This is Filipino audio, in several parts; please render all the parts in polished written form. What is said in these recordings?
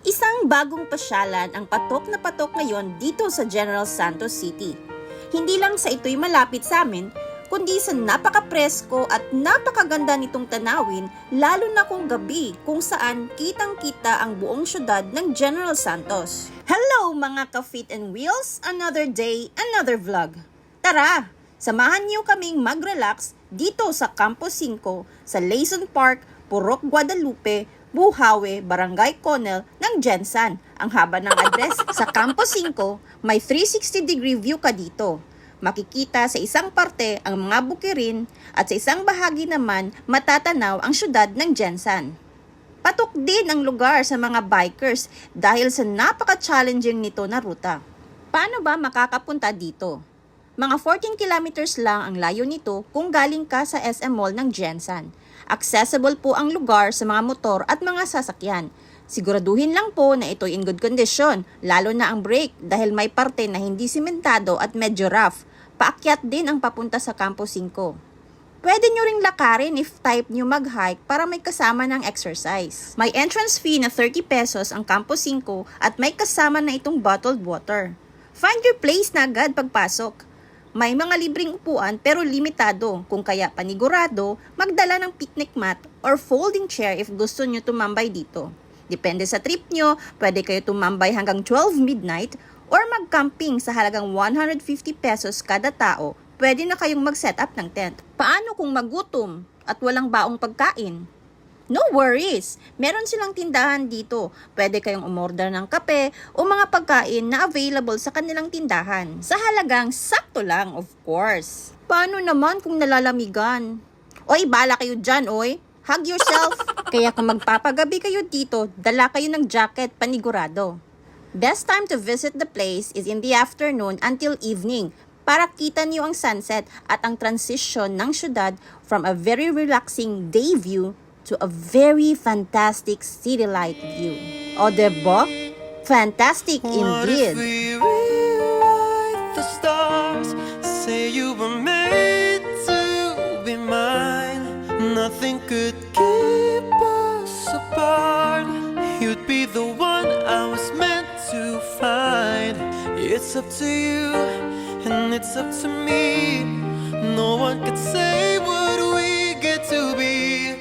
Isang bagong pasyalan ang patok na patok ngayon dito sa General Santos City. Hindi lang sa ito'y malapit sa amin, kundi sa napaka-presko at napakaganda nitong tanawin, lalo na kung gabi kung saan kitang-kita ang buong syudad ng General Santos. Hello mga ka-Fit and Wheels! Another day, another vlog. Tara! Samahan niyo kaming mag-relax dito sa Campo 5 sa Layson Park, Purok Guadalupe, Buhawe, Barangay Conel ng Gensan. Ang haba ng address sa Campo 5, may 360-degree view ka dito. Makikita sa isang parte ang mga bukirin at sa isang bahagi naman matatanaw ang syudad ng Gensan. Patok din ang lugar sa mga bikers dahil sa napaka-challenging nito na ruta. Paano ba makakapunta dito? Mga 14 kilometers lang ang layo nito kung galing ka sa SM Mall ng Gensan. Accessible po ang lugar sa mga motor at mga sasakyan. Siguraduhin lang po na ito'y in good condition, lalo na ang brake dahil may parte na hindi simentado at medyo rough. Paakyat din ang papunta sa Campo 5. Pwede nyo ring lakarin if type nyo mag-hike para may kasama ng exercise. May entrance fee na 30 pesos ang Campo 5 at may kasama na itong bottled water. Find your place na agad pagpasok. May mga libreng upuan pero limitado, kung kaya panigurado, magdala ng picnic mat or folding chair if gusto nyo tumambay dito. Depende sa trip nyo, pwede kayo tumambay hanggang 12 midnight or mag-camping sa halagang 150 pesos kada tao, pwede na kayong mag-set up ng tent. Paano kung magutom at walang baong pagkain? No worries! Meron silang tindahan dito. Pwede kayong umorder ng kape o mga pagkain na available sa kanilang tindahan. Sa halagang sakto lang, of course. Paano naman kung nalalamigan? Oy, bala kayo dyan, oy! Hug yourself! Kaya kung magpapagabi kayo dito, dala kayo ng jacket panigurado. Best time to visit the place is in the afternoon until evening para kita niyo ang sunset at ang transition ng syudad from a very relaxing day view to a very fantastic city light view. O diba? Fantastic indeed. What if we rewrite the stars? Say you were made to be mine. Nothing could keep us apart. You'd be the one I was meant to find. It's up to you and it's up to me. No one could say what we get to be.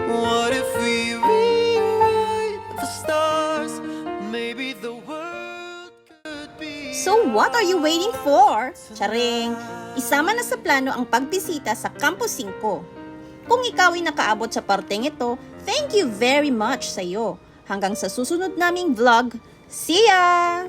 What if we rewrite the stars? Maybe the world could be. So what are you waiting for? Charing! Isama na sa plano ang pagbisita sa Campo 5. Kung ikaw ay nakaabot sa parteng ito, thank you very much sa iyo. Hanggang sa susunod naming vlog, see ya!